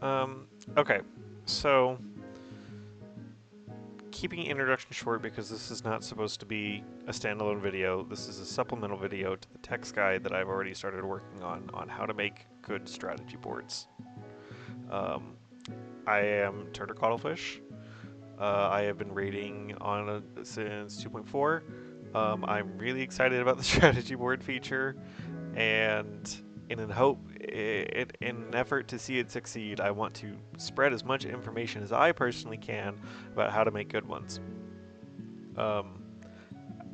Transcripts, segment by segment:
Okay, so keeping introduction short because this is not supposed to be a standalone video. This is a supplemental video to the text guide that I've already started working on how to make good strategy boards. Um, I am Turtle Cuttlefish. I have been raiding on since 2.4. I'm really excited about the strategy board feature, and in an effort to see it succeed, I want to spread as much information as I personally can about how to make good ones. Um,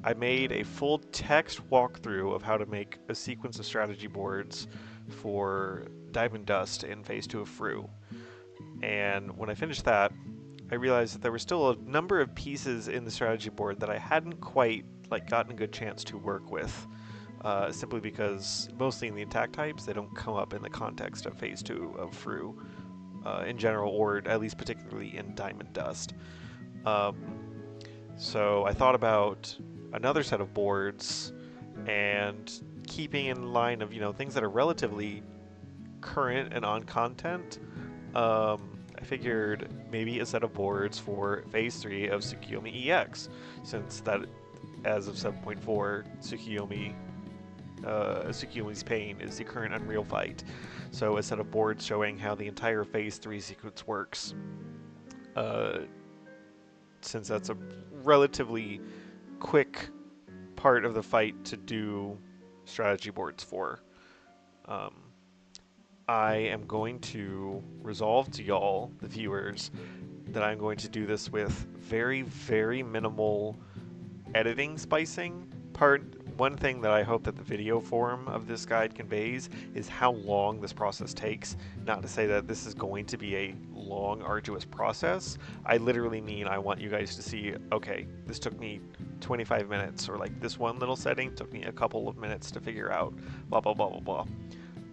I made a full text walkthrough of how to make a sequence of strategy boards for Diamond Dust in Phase 2 of Fru. And when I finished that, I realized that there were still a number of pieces in the strategy board that I hadn't quite gotten a good chance to work with. Simply because mostly in the attack types, they don't come up in the context of Phase 2 of Fru in general, or at least particularly in Diamond Dust. Um, so I thought about another set of boards and keeping in line of, things that are relatively current and on content. I figured maybe a set of boards for Phase 3 of Tsukuyomi EX, since that, as of 7.4, Tsukuyomi's Pain is the current Unreal fight. So a set of boards showing how the entire Phase 3 sequence works. Since that's a relatively quick part of the fight to do strategy boards for. Um, I am going to resolve to y'all, the viewers, that I'm going to do this with very, very minimal editing spicing. One thing that I hope that the video form of this guide conveys is how long this process takes. Not to say that this is going to be a long, arduous process. I literally mean I want you guys to see, okay, this took me 25 minutes, or this one little setting took me a couple of minutes to figure out, blah, blah, blah, blah, blah.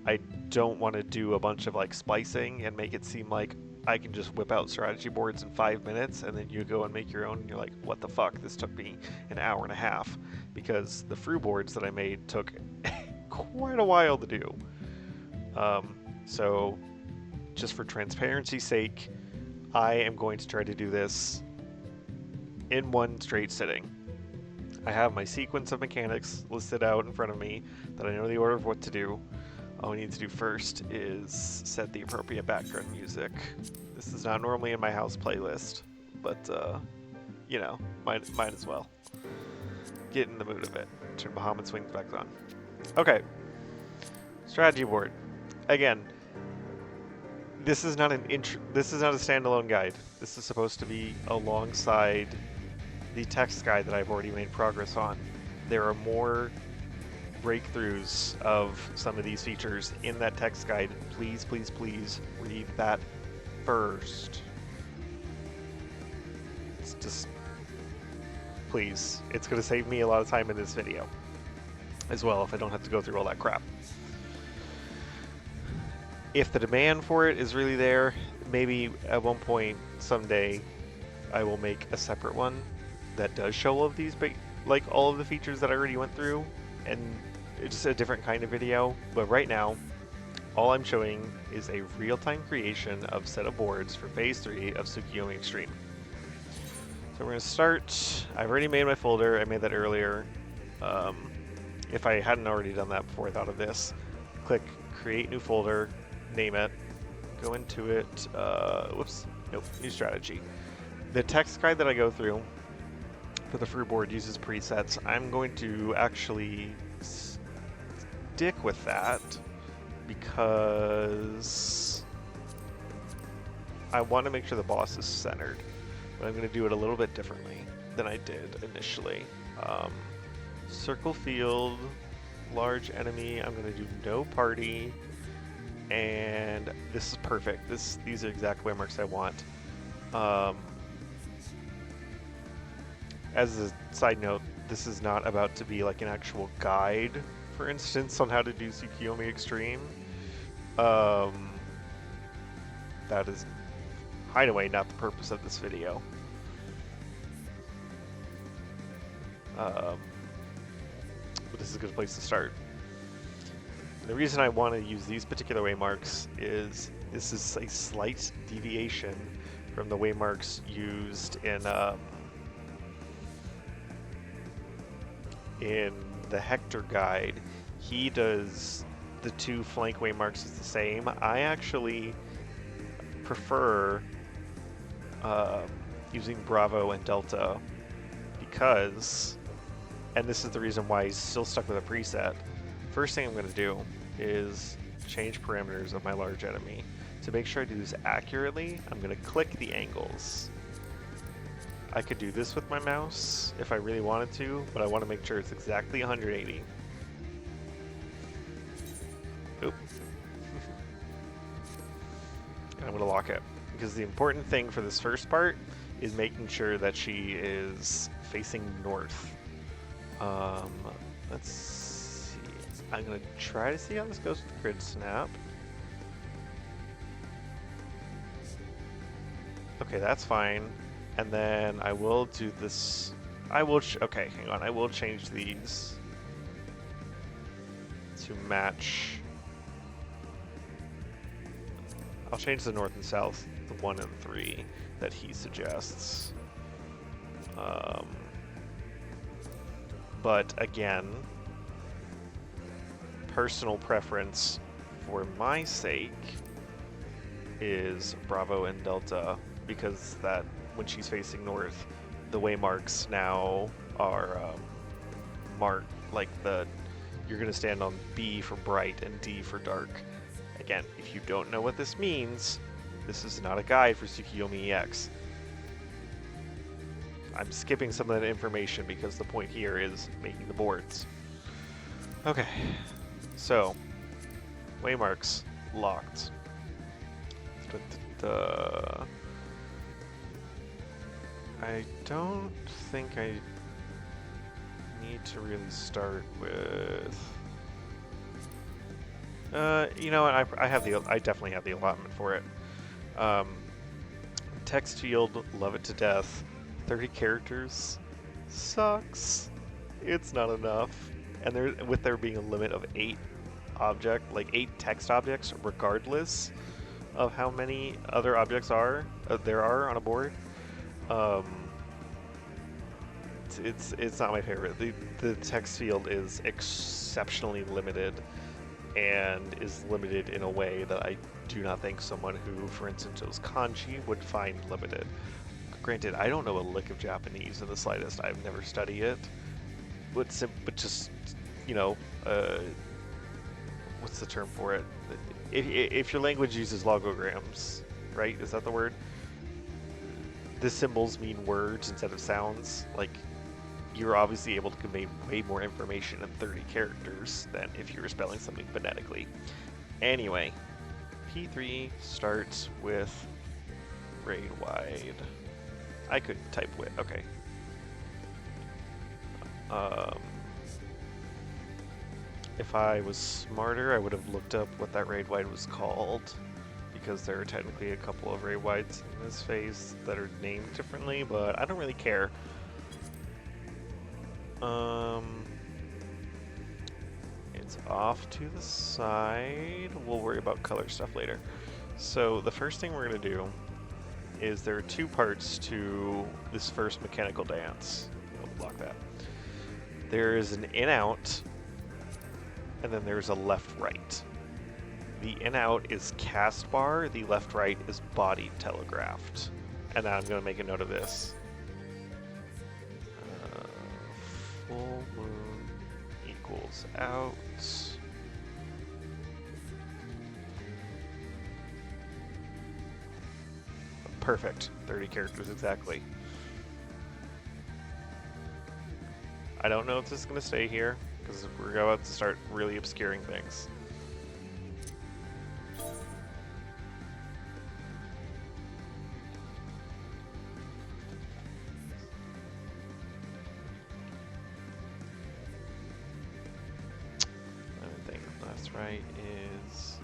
I don't want to do a bunch of splicing and make it seem like I can just whip out strategy boards in 5 minutes and then you go and make your own and you're like, what the fuck, this took me an hour and a half, because the Fru boards that I made took quite a while to do. So just for transparency's sake, I am going to try to do this in one straight sitting. I have my sequence of mechanics listed out in front of me that I know the order of what to do. All we need to do first is set the appropriate background music. This is not normally in my house playlist, but, might as well. Get in the mood of it. Turn Bahamut Swings back on. Okay. Strategy board. Again, this is not a standalone guide. This is supposed to be alongside the text guide that I've already made progress on. There are more breakthroughs of some of these features in that text guide. Please, please, please read that first. It's just, please. It's going to save me a lot of time in this video as well if I don't have to go through all that crap. If the demand for it is really there, maybe at one point someday I will make a separate one that does show all of these, all of the features that I already went through, and it's just a different kind of video. But right now, all I'm showing is a real-time creation of set of boards for Phase 3 of Tsukuyomi Extreme. So we're going to start. I've already made my folder. I made that earlier. If I hadn't already done that before I thought of this, click Create New Folder, name it, go into it. Whoops, nope, New Strategy. The text guide that I go through for the Fru board uses presets. I'm going to actually stick with that because I want to make sure the boss is centered, but I'm going to do it a little bit differently than I did initially. Circle field, large enemy, I'm going to do no party, and this is perfect. These are exact waymarks I want. As a side note, this is not about to be an actual guide, for instance, on how to do Tsukuyomi Extreme. That is hideaway not the purpose of this video. But this is a good place to start. And the reason I want to use these particular waymarks is This is a slight deviation from the waymarks used in the Hector guide. He does the 2 flank waymarks is the same. I actually prefer using Bravo and Delta because, and this is the reason why he's still stuck with a preset. First thing I'm going to do is change parameters of my large enemy. To make sure I do this accurately, I'm going to click the angles. I could do this with my mouse if I really wanted to, but I want to make sure it's exactly 180. Oop. And I'm going to lock it, because the important thing for this first part is making sure that she is facing north. Let's see. I'm going to try to see how this goes with grid snap. Okay, that's fine. And then I will do this. Okay, hang on. I will change these to match. I'll change the north and south, the 1 and 3 that he suggests. But again, personal preference for my sake is Bravo and Delta, because that when she's facing north, the waymarks now are marked like you're going to stand on B for bright and D for dark. Again, if you don't know what this means, this is not a guide for Tsukuyomi EX. I'm skipping some of that information because the point here is making the boards. Okay, so waymarks locked. I don't think I need to really start with. You know what? I definitely have the allotment for it. Text field, love it to death. 30 characters sucks. It's not enough, and there being a limit of 8 text objects, regardless of how many other objects there are on a board. It's not my favorite. The text field is exceptionally limited, and is limited in a way that I do not think someone who, for instance, chose kanji would find limited. Granted, I don't know a lick of Japanese in the slightest. I've never studied it. But just, you know, what's the term for it? If your language uses logograms, right? Is that the word? The symbols mean words instead of sounds. Like, you're obviously able to convey way more information in 30 characters than if you were spelling something phonetically. Anyway, P3 starts with raid wide. I could type with, okay. If I was smarter, I would have looked up what that raid wide was called, because there are technically a couple of raid wides in this phase that are named differently, but I don't really care. It's off to the side. We'll worry about color stuff later. So the first thing we're going to do is there are 2 parts to this first mechanical dance. I'll block that. There is an in-out, and then there's a left-right. The in-out is cast bar, the left-right is body telegraphed. And now I'm going to make a note of this. Full moon equals out. Perfect. 30 characters exactly. I don't know if this is going to stay here, because we're about to start really obscuring things. I think left right is...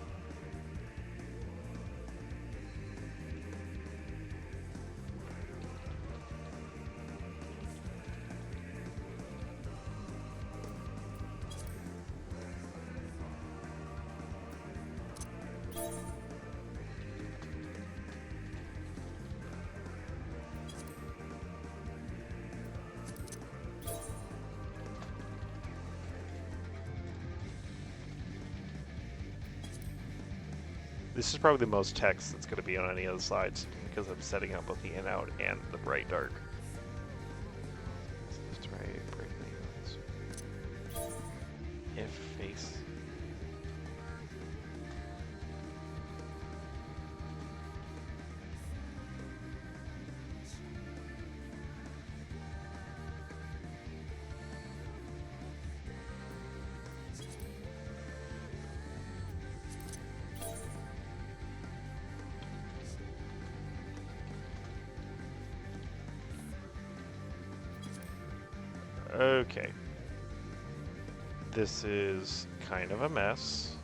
This is probably the most text that's going to be on any of the slides because I'm setting up both the in out and the bright dark. That's right, bright if face. Okay. This is kind of a mess.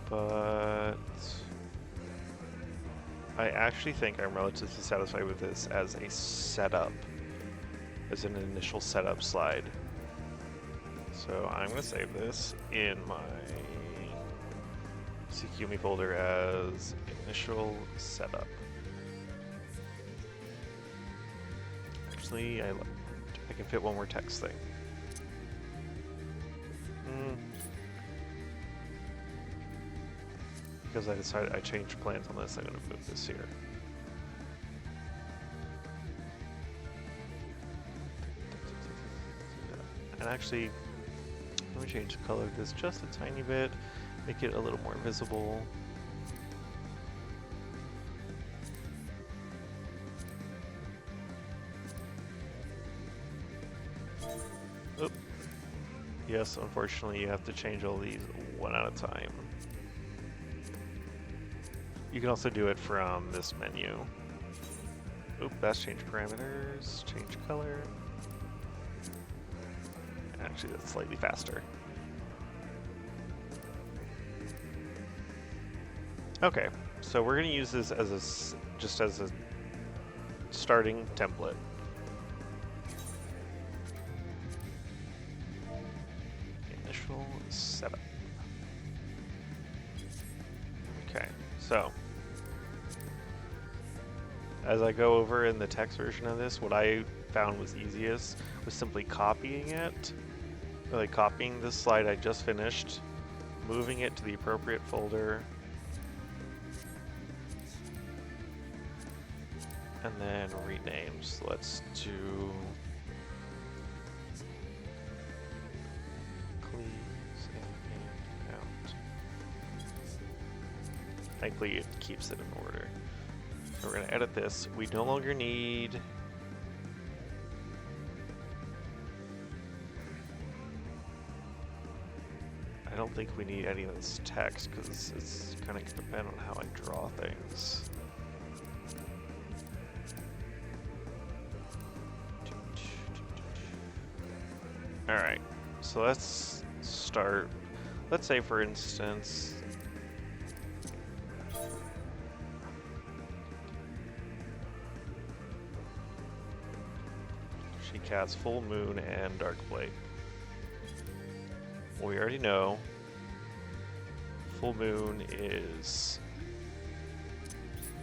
But I actually think I'm relatively satisfied with this as a setup, as an initial setup slide. So I'm going to save this in my Tsukuyomi folder as initial setup. Actually, I can fit one more text thing. Because I decided I changed plans on this, I'm going to move this here. And actually, let me change the color of this just a tiny bit, make it a little more visible. Oop. Yes, unfortunately, you have to change all these one at a time. You can also do it from this menu. Oop, that's change parameters, change color. Actually, that's slightly faster. Okay, so we're going to use this as just as a starting template. Initial setup. Okay, so as I go over in the text version of this, what I found was easiest was simply copying it, like copying this slide I just finished, moving it to the appropriate folder, and then rename. So let's do please and out. Thankfully it keeps it in order. So we're going to edit this. We no longer need I don't think we need any of this text because it's kind of going to depend on how I draw things. Alright, so let's start. Let's say, for instance, she casts full moon and dark blade. We already know full moon is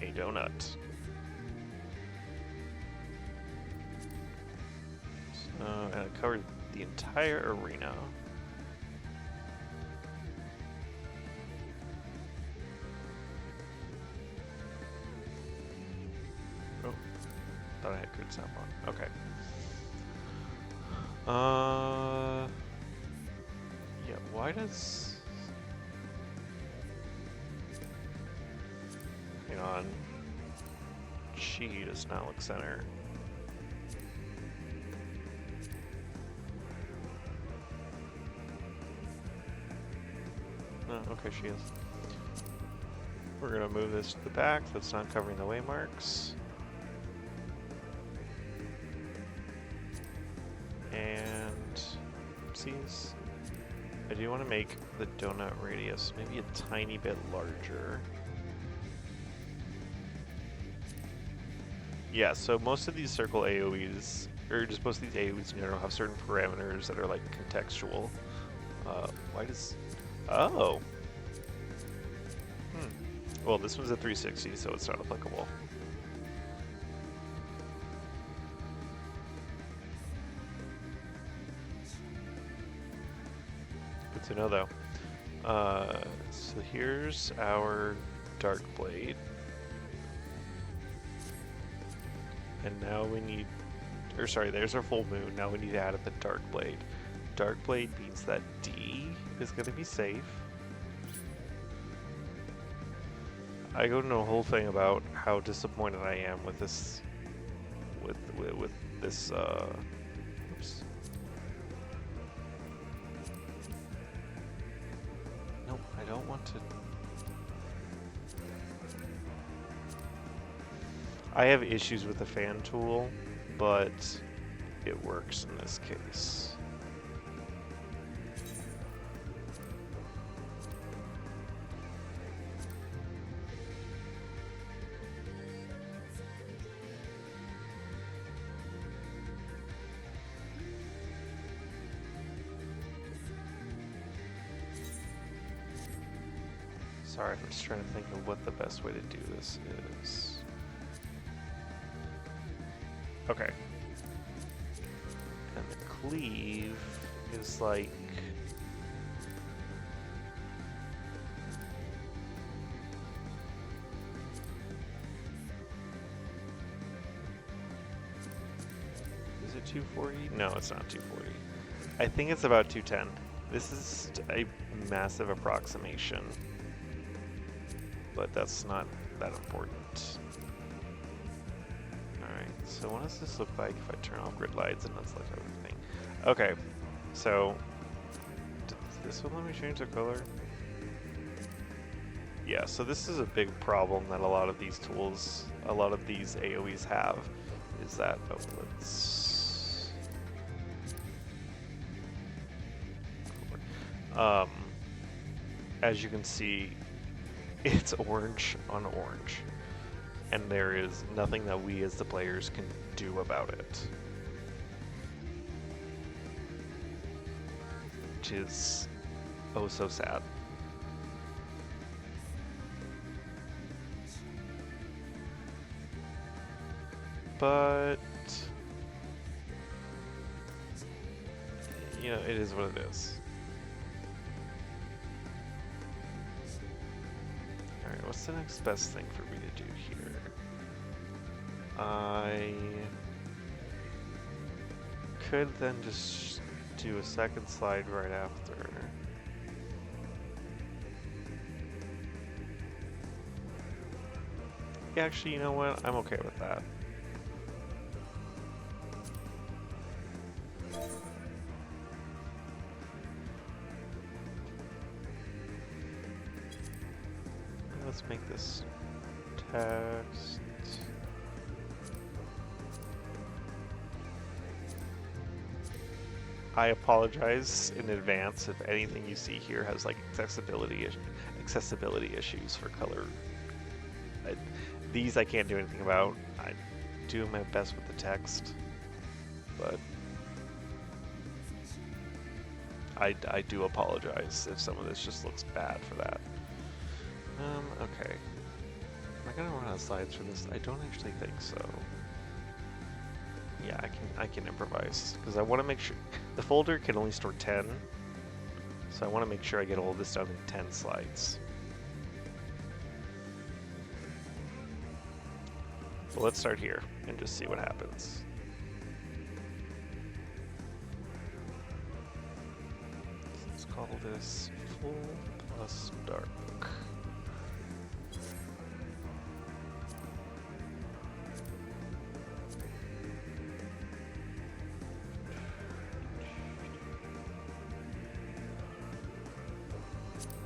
a donut. So, and it covered the entire arena. Oh, thought I had good sound on. Okay. Yeah, why does... Hang on. She does not look center. Oh, okay, she is. We're gonna move this to the back so it's not covering the waymarks. And oopsies. I do want to make the donut radius maybe a tiny bit larger. Yeah, so most of these circle AoEs, or just most of these AoEs in general, have certain parameters that are like contextual. Why does... Oh! Well, this one's a 360, so it's not applicable. to know though. So here's our dark blade. And now we need, or sorry, there's our full moon. Now we need to add the dark blade. Dark blade means that D is going to be safe. I go into a whole thing about how disappointed I am with this, with this, oops. Nope, I don't want to. I have issues with the fan tool, but it works in this case. Sorry, I'm just trying to think of what the best way to do this is. Okay. And the cleave is like... Is it 240? No, it's not 240. I think it's about 210. This is a massive approximation, but that's not that important. Alright, so what does this look like if I turn off grid lights and unselect everything? Okay, so does this one let me change the color? Yeah, so this is a big problem that a lot of these tools, a lot of these AoEs have, is that, oh, let's... as you can see, it's orange on orange, and there is nothing that we as the players can do about it. Which is oh so sad. But, you know, it is what it is. Alright, what's the next best thing for me to do here? I could then just do a second slide right after. Yeah, actually, you know what? I'm okay with that. Let's make this text. I apologize in advance if anything you see here has like accessibility issues for color. These I can't do anything about. I do my best with the text, but I do apologize if some of this just looks bad for that. Okay. Am I gonna run out of slides for this? I don't actually think so. Yeah, I can improvise, because I want to make sure the folder can only store 10, so I want to make sure I get all of this done in 10 slides. So let's start here and just see what happens. Let's call this full plus dark.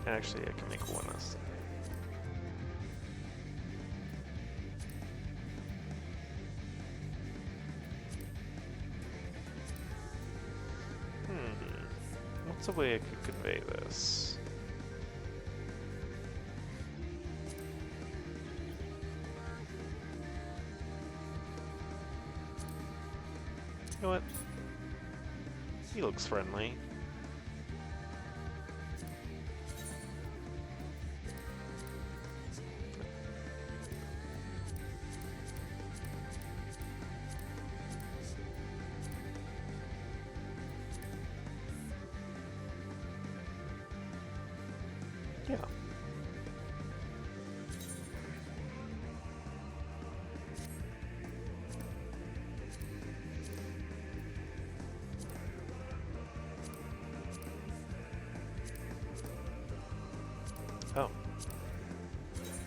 Actually, I can make one less. What's a way I could convey this? You know what? He looks friendly.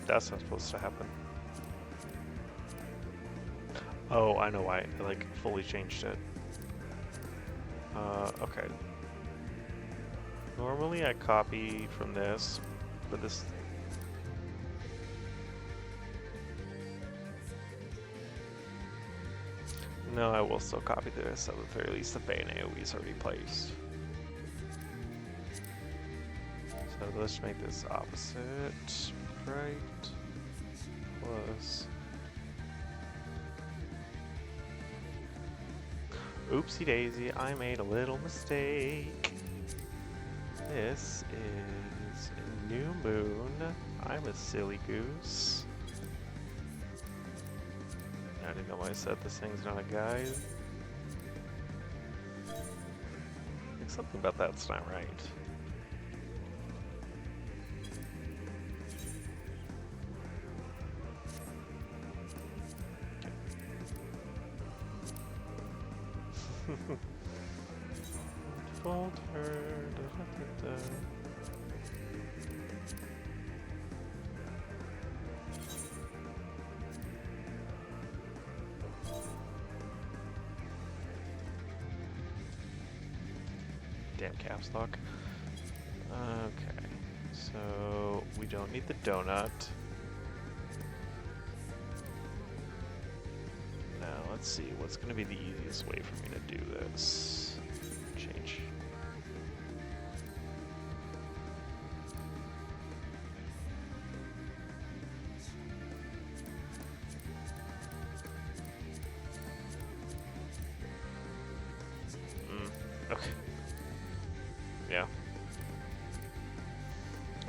That's not supposed to happen. Oh, I know why. I like fully changed it. Okay. Normally I copy from this, but this... No, I will still copy this. At the very least, the Bane AoE is already placed. So let's make this opposite. Right. Plus... Oopsie daisy, I made a little mistake. This is a new moon. I'm a silly goose. I didn't know why I said this thing's not a guide. I think something about that's not right. Falter. Damn caps lock. Okay, so we don't need the donut. Now let's see what's going to be the easiest way for me to do this. Change. Okay. Yeah.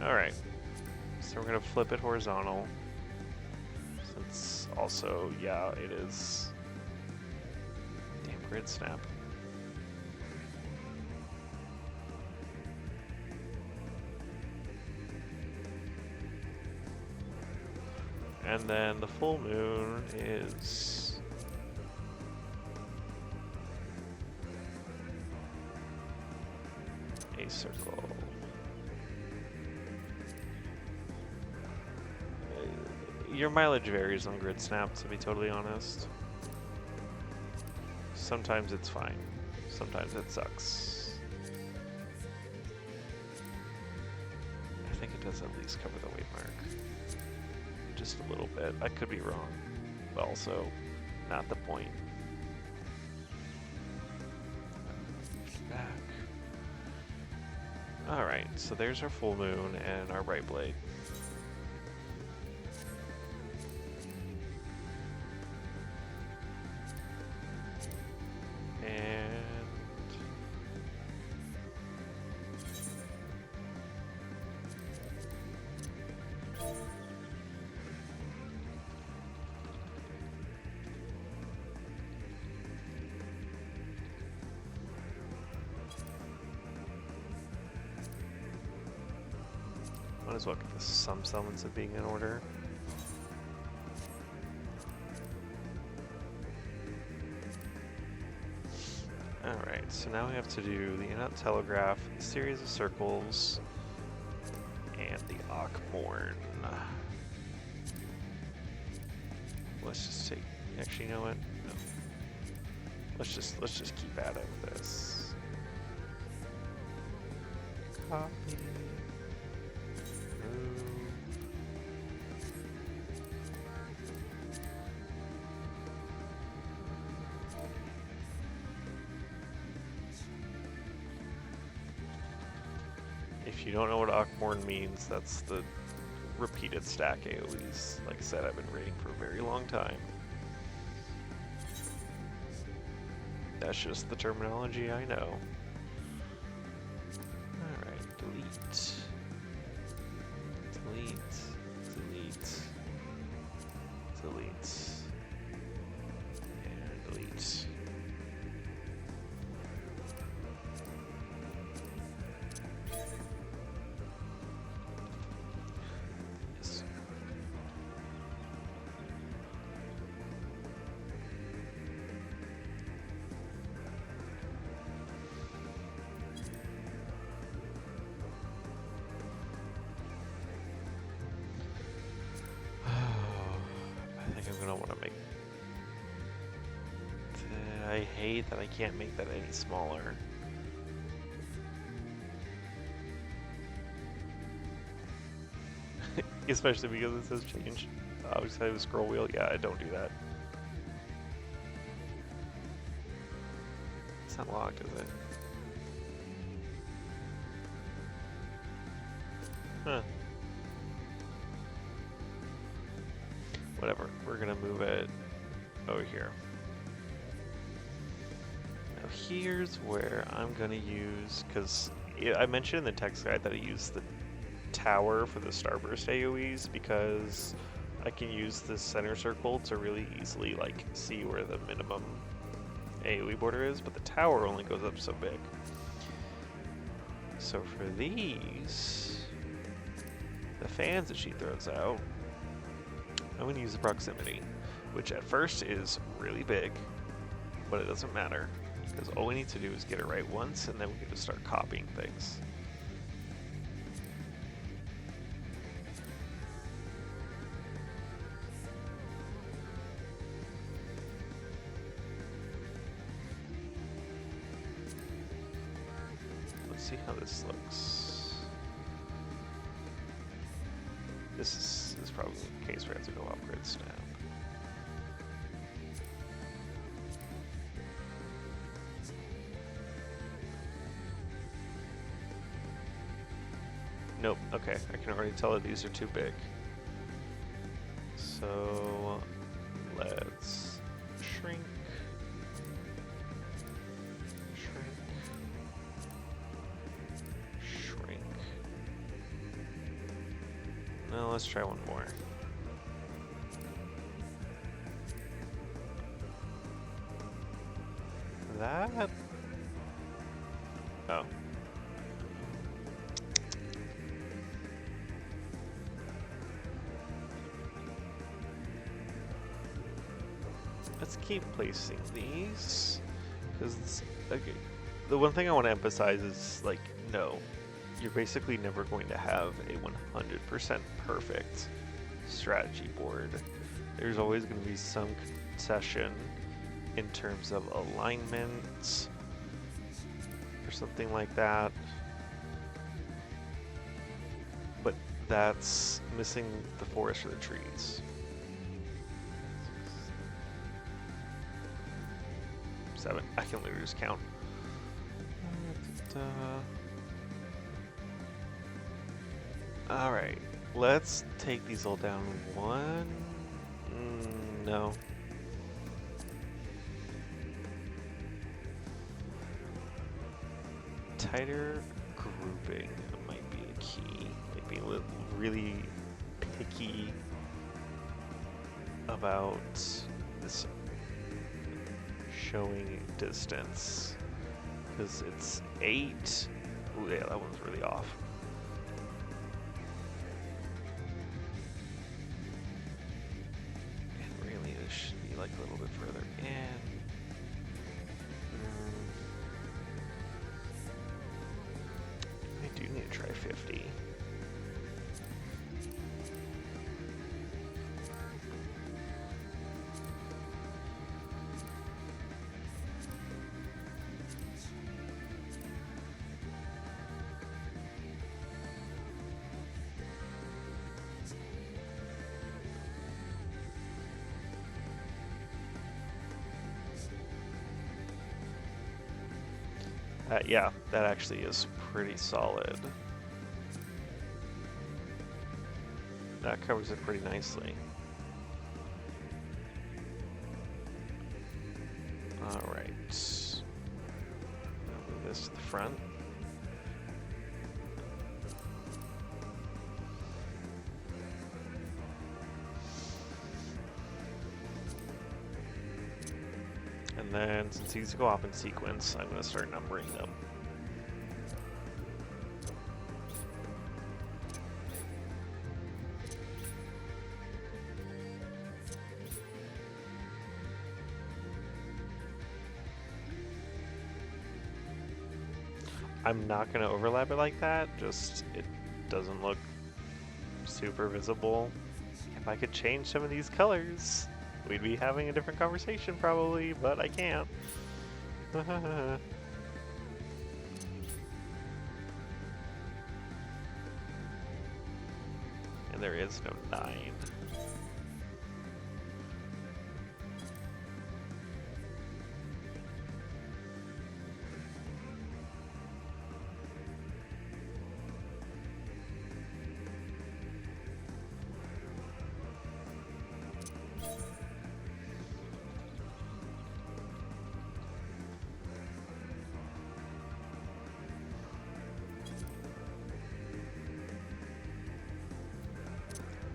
Alright. So we're going to flip it horizontal. Since also, yeah, it is... Damn grid snap. And then the full moon is... a circle. Your mileage varies on grid snap, to be totally honest. Sometimes it's fine. Sometimes it sucks. I think it does at least cover the weight mark. Just a little bit. I could be wrong. But also, not the point. Back. Alright, so there's our full moon and our right blade. Might as well get some semblance of being in order. Alright, so now we have to do the inut telegraph, the series of circles, and the morn. Let's just take... Actually, you know what? No. Let's just keep at it with this. Copy. If you don't know what morn means, that's the repeated stack AoEs. Like I said, I've been raiding for a very long time. That's just the terminology I know. Alright, delete. Delete. Delete. Delete. And delete. hate that I can't make that any smaller. Especially because it says change. Obviously I have a scroll wheel. Yeah, I don't do that. It's not locked, is it? Huh. Whatever. We're gonna move it over here. Now here's where I'm gonna use, because I mentioned in the text guide that I use the tower for the starburst AoEs because I can use this center circle to really easily like see where the minimum AoE border is, but the tower only goes up so big. So for these, the fans that she throws out, I'm going to use the proximity, which at first is really big, but it doesn't matter because all we need to do is get it right once and then we can just start copying things. See how this looks. This is probably the case where I have to go upgrade snap. Nope, okay, I can already tell that these are too big. So let's shrink. No, let's try one more. That? Oh. Let's keep placing these, because okay, the one thing I want to emphasize is, like, no. You're basically never going to have a 100% perfect strategy board. There's always going to be some concession in terms of alignment or something like that. But that's missing the forest or the trees. 7. I can literally just count. Alright, let's take these all down one. No. Tighter grouping might be a key. Like being really picky about this showing distance. Because it's 8. Ooh, yeah, that one's really off. Like a little bit further in. I do need to try 50. Yeah, that actually is pretty solid. That covers it pretty nicely. Alright. Move this to the front. And then, since these go off in sequence, I'm going to start numbering them. I'm not going to overlap it like that, just it doesn't look super visible. If I could change some of these colors, we'd be having a different conversation probably, but I can't. And there is no 9.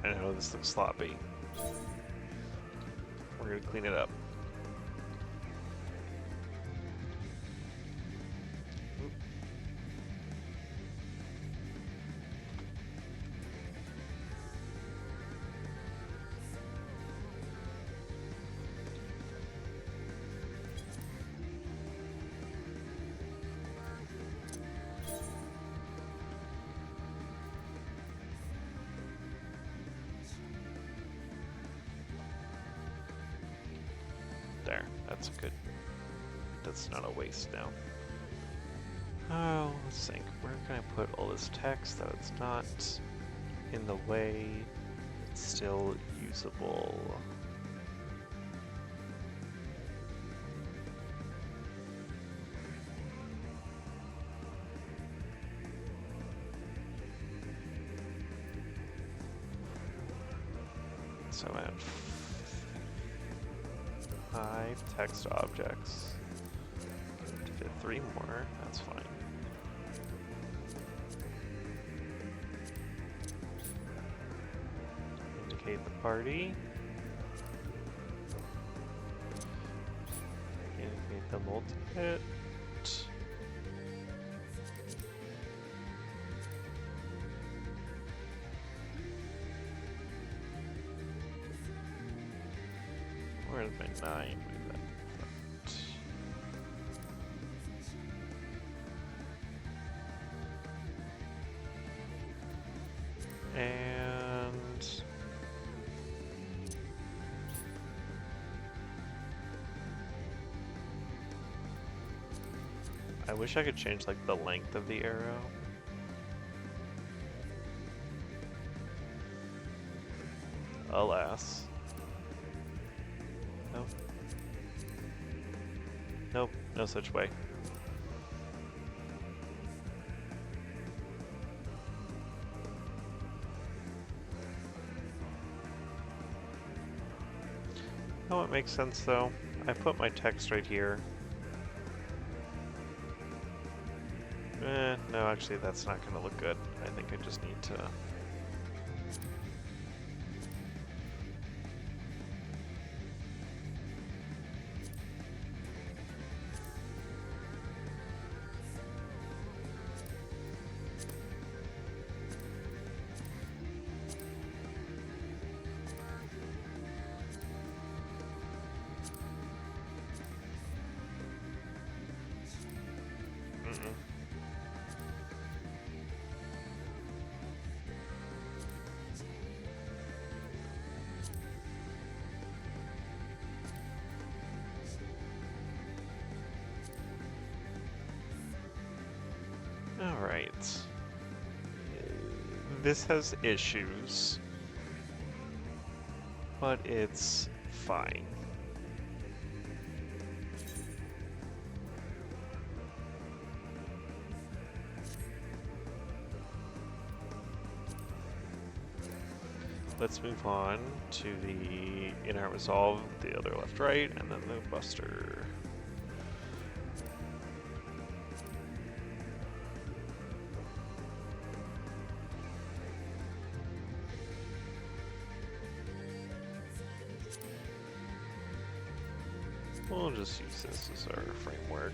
I know this looks sloppy. We're gonna clean it up. There, that's good. That's not a waste now. Oh, let's think. Where can I put all this text that it's not in the way? It's still usable. So I'm at 5 text objects. To fit 3 more, that's fine. Indicate the party. Indicate the multi-hit. Where's my 9? Move that front. And I wish I could change like the length of the arrow. Alas. Nope. Nope, no such way. Oh, it makes sense though. I put my text right here. No, actually that's not gonna look good. I think I just need to... Alright. This has issues, but it's fine. Let's move on to the inner resolve, the other left right, and then the buster. We'll just use this as our framework.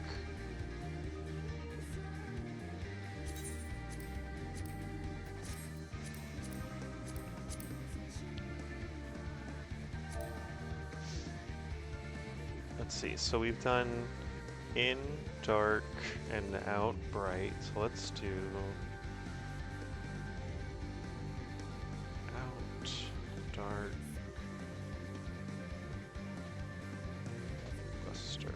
Let's see, so we've done in dark and out bright, so let's do out dark buster.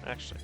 Actually.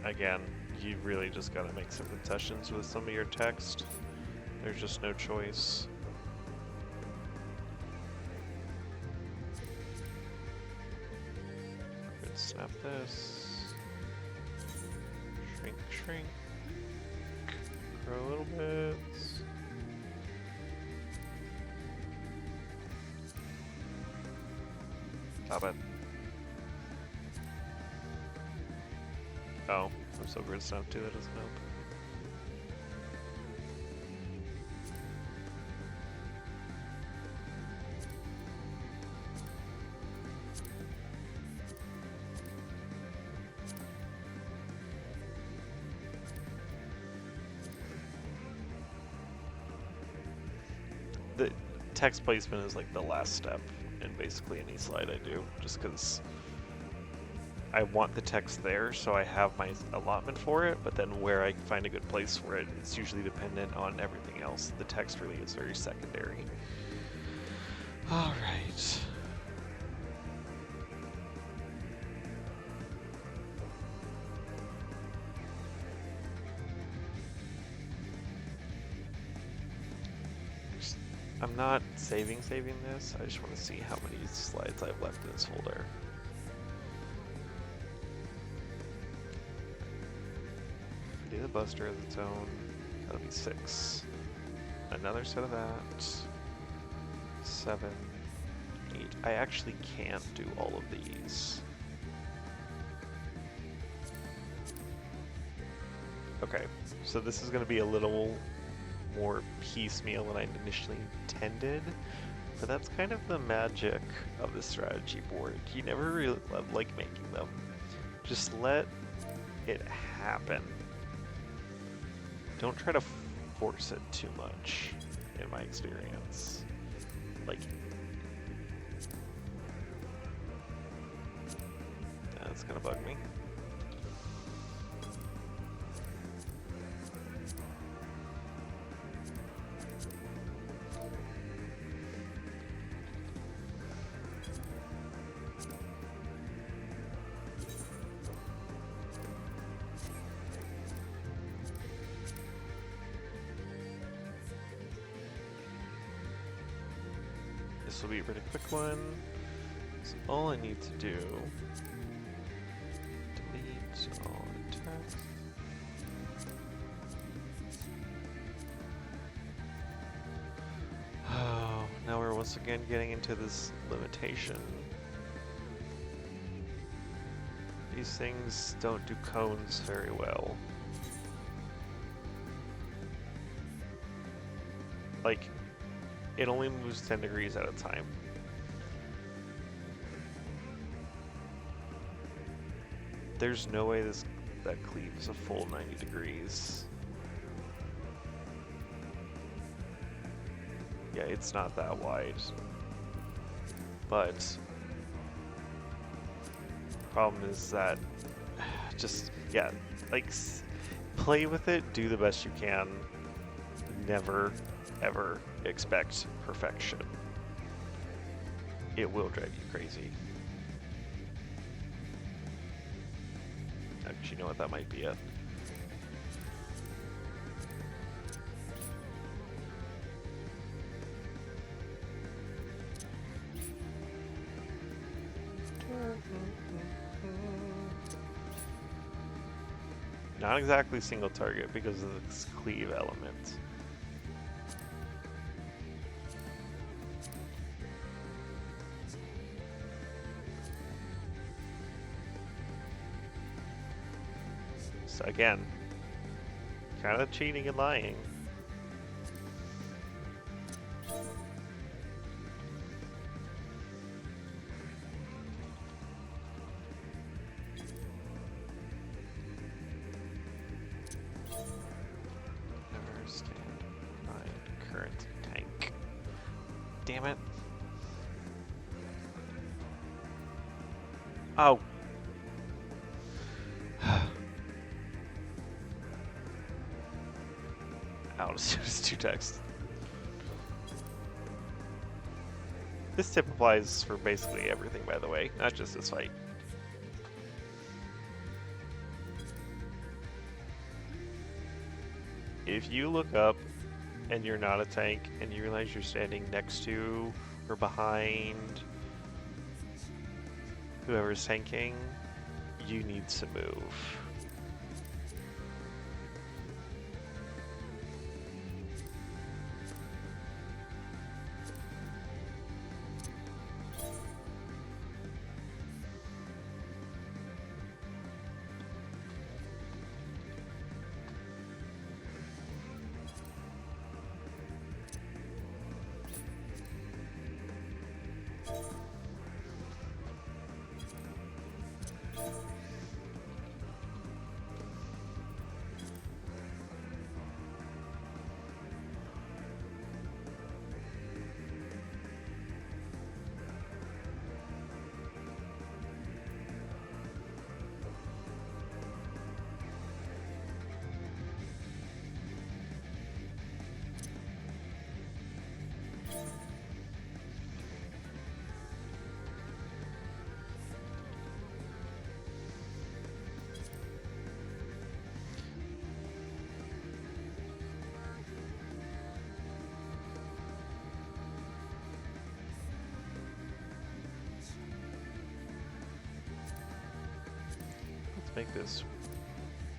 Again, you really just gotta make some concessions with some of your text. There's just no choice. Could snap this. Shrink, shrink. Grow a little bit. Stop it. Oh, I'm so grid snap too, that doesn't help. The text placement is like the last step in basically any slide I do, just because I want the text there, so I have my allotment for it, but then where I find a good place for it, it's usually dependent on everything else. The text really is very secondary. All right. I'm not saving this. I just want to see how many slides I've left in this folder. Do the buster as its own. That'll be 6. Another set of that. 7, 8. I actually can't do all of these. Okay, so this is going to be a little more piecemeal than I initially intended, but that's kind of the magic of the strategy board. You never really like making them. Just let it happen. Don't try to force it too much, in my experience. Like, that's gonna bug me. This will be a pretty quick one. So all I need to do, delete all the text. Oh, now we're once again getting into this limitation. These things don't do cones very well. Like, it only moves 10 degrees at a time. There's no way that cleaves a full 90 degrees. Yeah, it's not that wide. But problem is that just, yeah, like, play with it, do the best you can. Never, ever expect perfection. It will drive you crazy. Actually, you know what, that might be it. Not exactly single target because of this cleave element. So again, kind of cheating and lying. Oh. Out as two text. This tip applies for basically everything, by the way, not just this fight. If you look up and you're not a tank and you realize you're standing next to or behind whoever's tanking, you need to move. Make this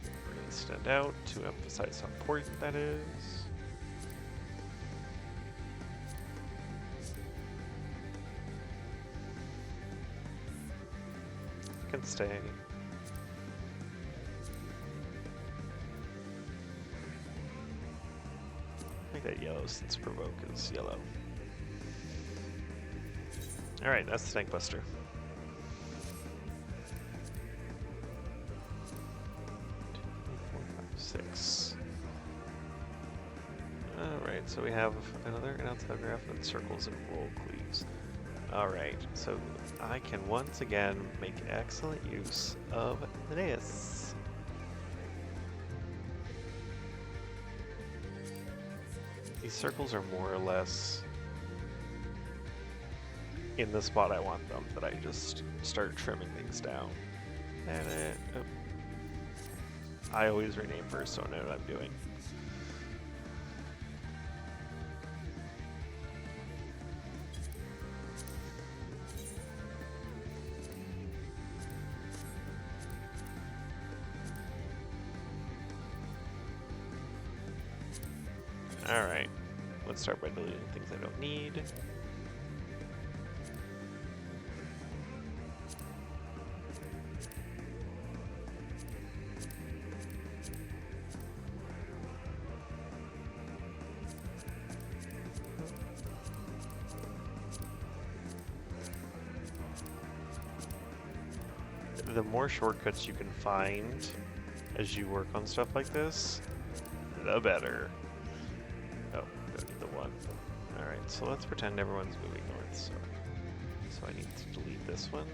really stand out to emphasize how important that is. Can stay. Make that yellow since provoke is yellow. Alright, that's the tank buster. Alright, so we have another announce telegraph and circles and roll cleaves. Alright, so I can once again make excellent use of this. These circles are more or less in the spot I want them, that I just start trimming things down. And I always rename first so I know what I'm doing. Alright, let's start by deleting things I don't need. The more shortcuts you can find as you work on stuff like this, the better. Oh, don't need the one. Alright, so let's pretend everyone's moving north. So I need to delete this one.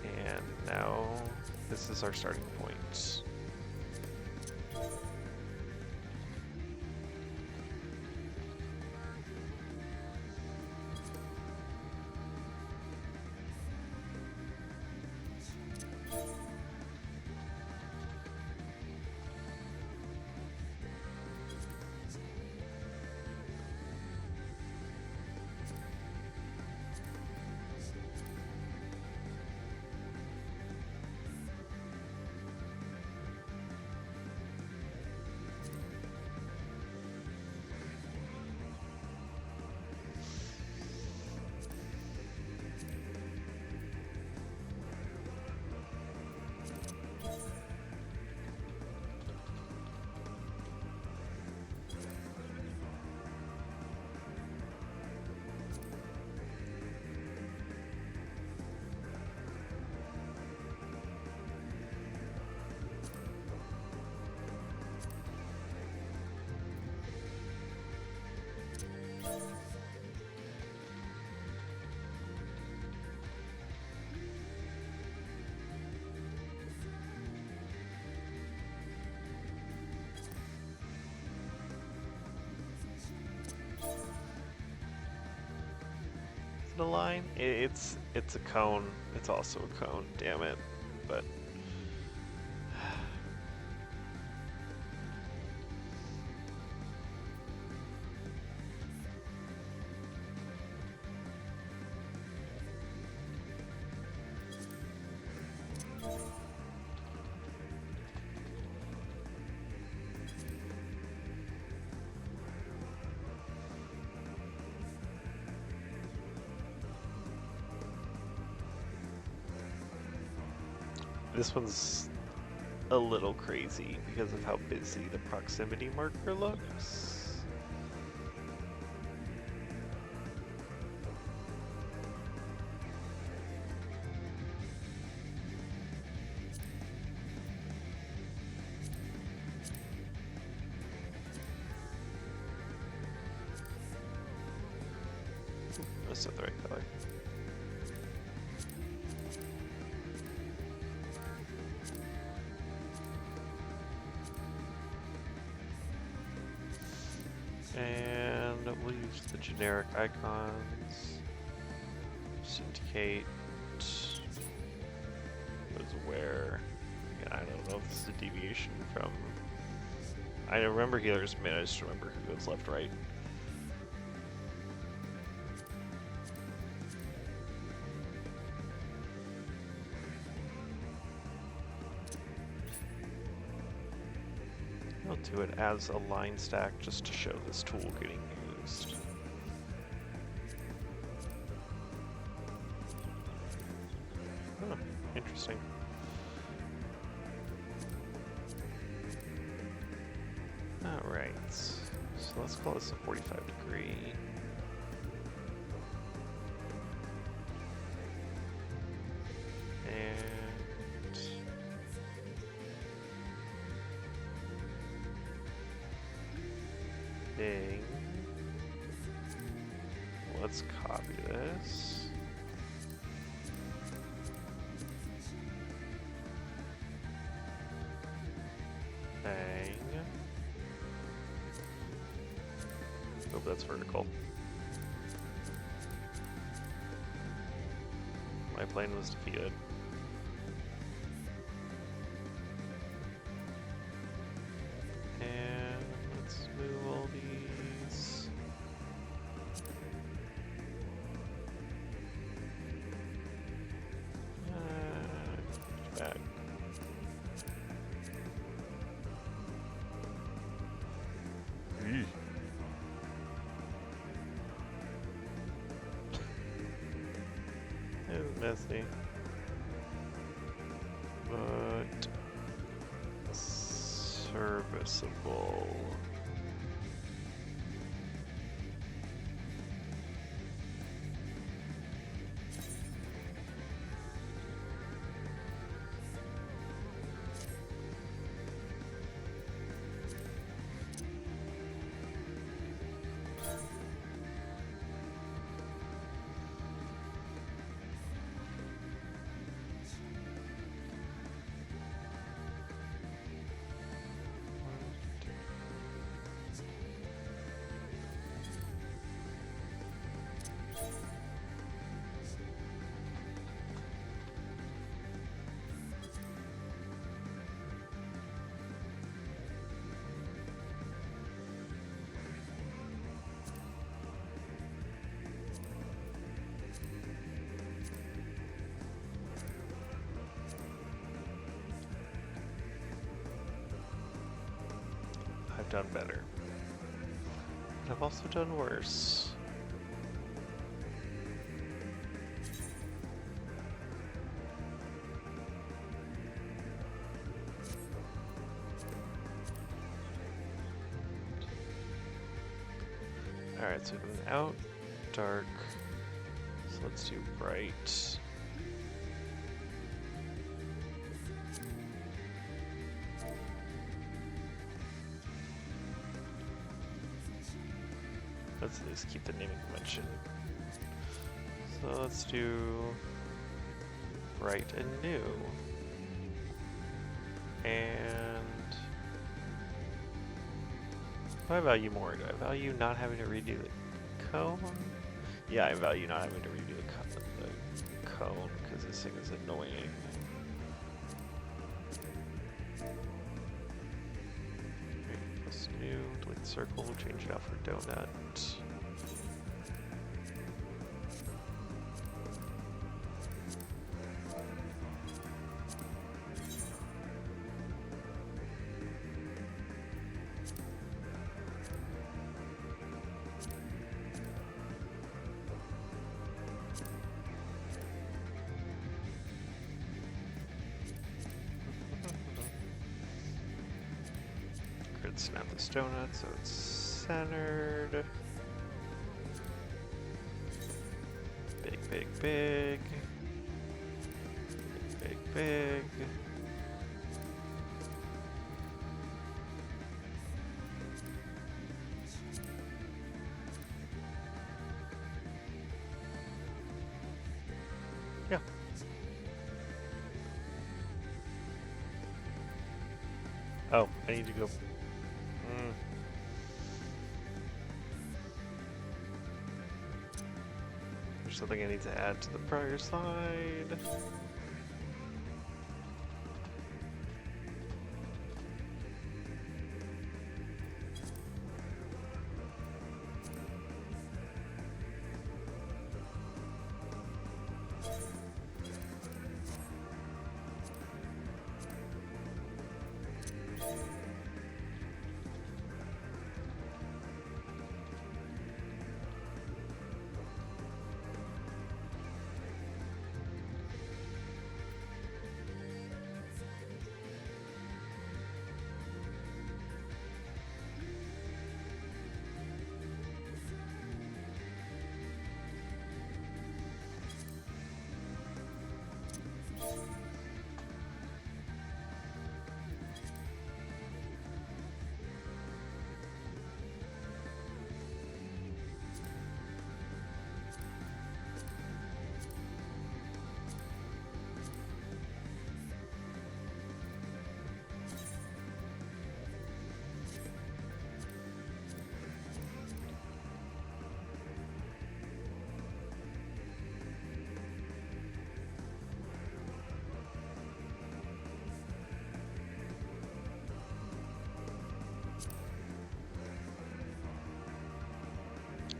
And now this is our starting point. a line. It's a cone. It's also a cone. Damn it. But this one's a little crazy because of how busy the proximity marker looks. That's not the right color. And we'll use the generic icons. Syndicate. What is where? Again, I don't know if this is a deviation from. I remember healers mid, I just remember who goes left, right. I'll do it as a line stack just to show this tool getting used. Huh, interesting. Alright, so let's call this a 45 degree. Let's copy this. Bang. Oh, that's vertical. My plane was defeated. And let's move all these. Back. It's messy, but serviceable. I've done better. But I've also done worse. Alright, so we've been out, dark, so let's do bright. Let's at least keep the naming convention. So let's do bright and new. And do I value more? Do I value not having to redo the cone? Yeah, I value not having to redo the cone because this thing is annoying. Okay, plus new, delete circle, change it out for donut. Snap this donut so it's centered. Big, big, big. Big, big, big. Yeah. Oh, I need to go. There's something I need to add to the prior slide.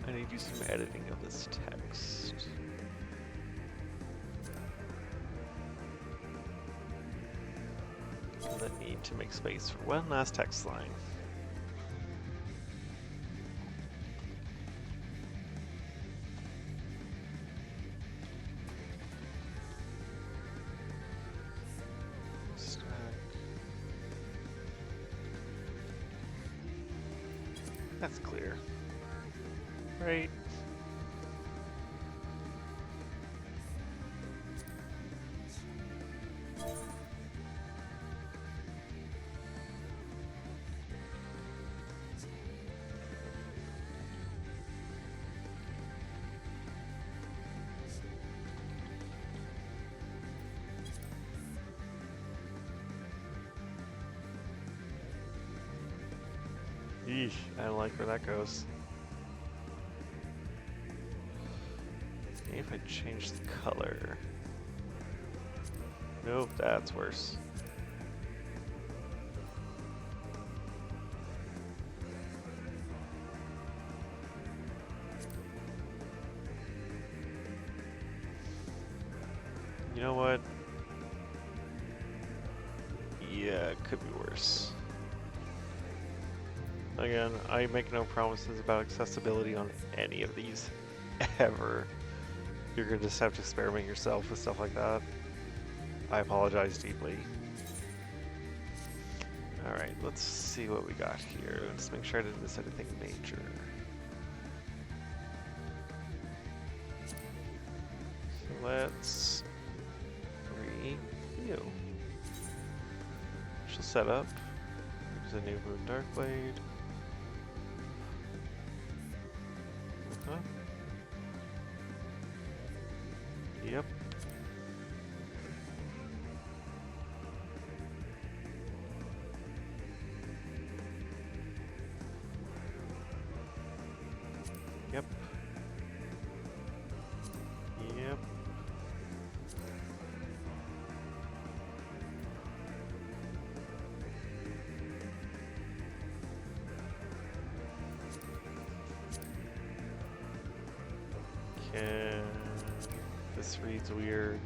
I need to do some editing of this text. And then need to make space for one last text line. Stack. That's clear. Right. Yeesh, I don't like where that goes. If I change the color. Nope, that's worse. You know what? Yeah, it could be worse. Again, I make no promises about accessibility on any of these, ever. You're gonna just have to experiment yourself with stuff like that. I apologize deeply. Alright, let's see what we got here. Let's make sure I didn't miss anything major. So let's review. Initial setup. There's a new Moon Darkblade. Yep. Yep. Yep. And this reads weird.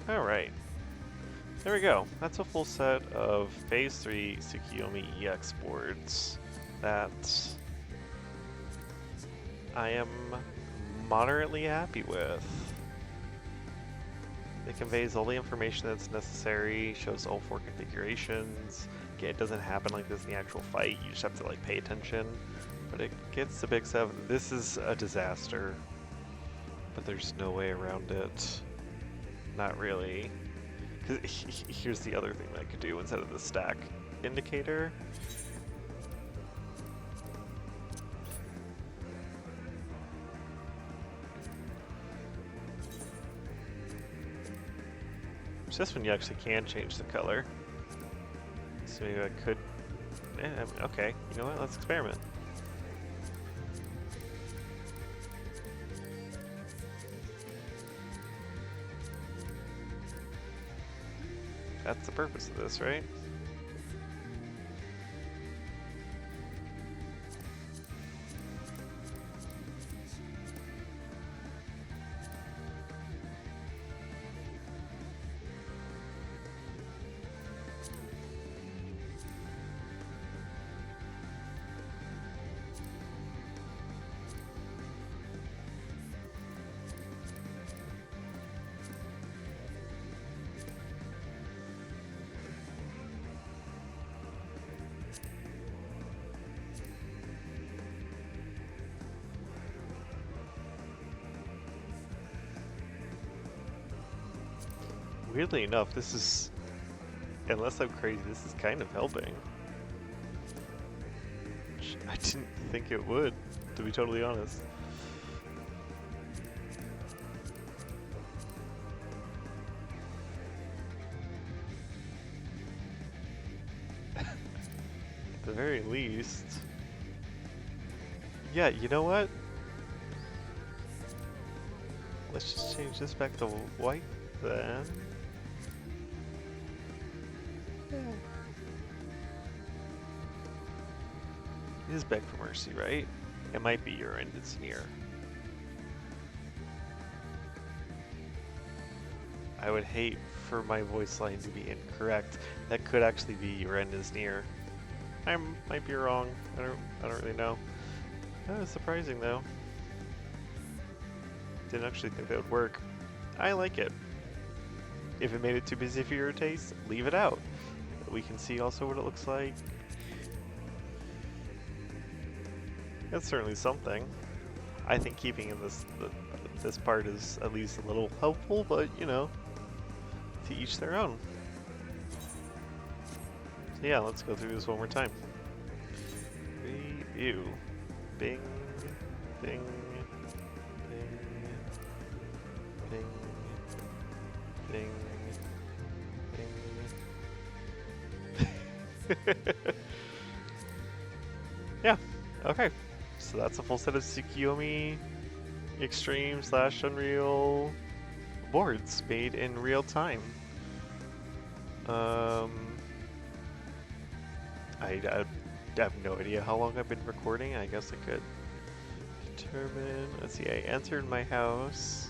Alright. There we go. That's a full set of Phase 3 Tsukuyomi EX boards that I am moderately happy with. It conveys all the information that's necessary, shows all 4 configurations. Again, it doesn't happen like this in the actual fight, you just have to like pay attention. But it gets the big 7. This is a disaster, but there's no way around it. Not really. Because here's the other thing that I could do instead of the stack indicator. It's just when you actually can change the color. So maybe I could... okay, you know what? Let's experiment. That's the purpose of this, right? Weirdly enough, this is, unless I'm crazy, this is kind of helping. I didn't think it would, to be totally honest. At the very least. Yeah, you know what? Let's just change this back to white then. It is beg for mercy, right? It might be your end is near. I would hate for my voice line to be incorrect. That could actually be your end is near. I might be wrong. I don't really know. That was surprising though. Didn't actually think that would work. I like it. If it made it too busy for your taste, leave it out. We can see also what it looks like. That's certainly something. I think keeping in this part is at least a little helpful, but you know, to each their own. So yeah, let's go through this one more time. Review. Bing, bing, bing, bing, bing, bing. Yeah, okay. So that's a full set of Tsukuyomi Extreme / Unreal boards made in real time. I have no idea how long I've been recording. I guess I could determine. Let's see, I entered my house.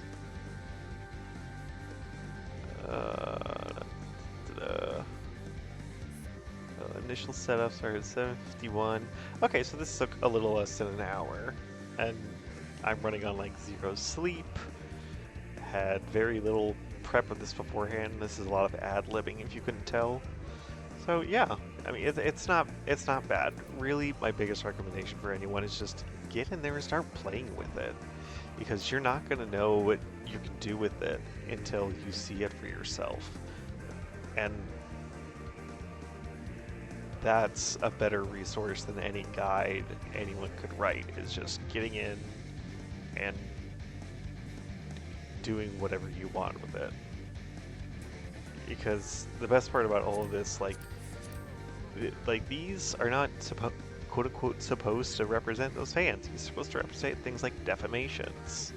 Initial setup started at 7:51. Okay, so this took a little less than an hour, and I'm running on like 0 sleep. Had very little prep of this beforehand. This is a lot of ad-libbing, if you couldn't tell. So yeah, I mean it's not bad. Really, my biggest recommendation for anyone is just get in there and start playing with it, because you're not gonna know what you can do with it until you see it for yourself. And that's a better resource than any guide anyone could write, is just getting in and doing whatever you want with it. Because the best part about all of this, like these are not quote-unquote supposed to represent those fans. He's supposed to represent things like defamations,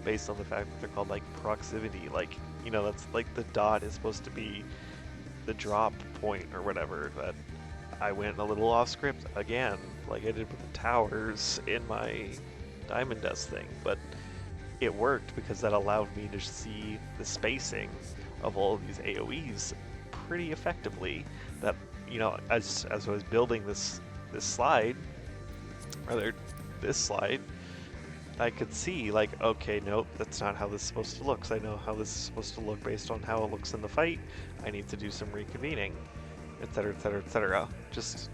based on the fact that they're called like proximity. Like, you know, that's like the dot is supposed to be the drop point or whatever. But I went a little off script again, like I did with the towers in my Diamond Dust thing, but it worked because that allowed me to see the spacing of all of these AoEs pretty effectively. That, you know, as I was building this slide, or this slide, I could see like, okay, nope, that's not how this is supposed to look. 'Cause I know how this is supposed to look based on how it looks in the fight. I need to do some reconvening, etc., etc., etc. Just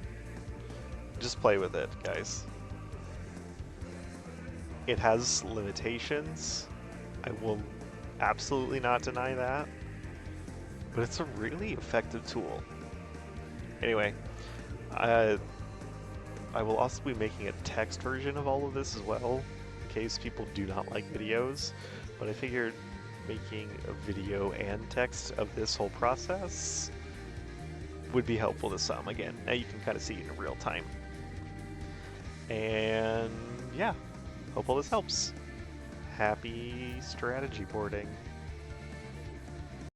play with it, guys. It has limitations. I will absolutely not deny that. But it's a really effective tool. Anyway, I will also be making a text version of all of this as well, in case people do not like videos. But I figured making a video and text of this whole process would be helpful to some. Again, now you can kind of see it in real time. And yeah, hope all this helps. Happy strategy boarding.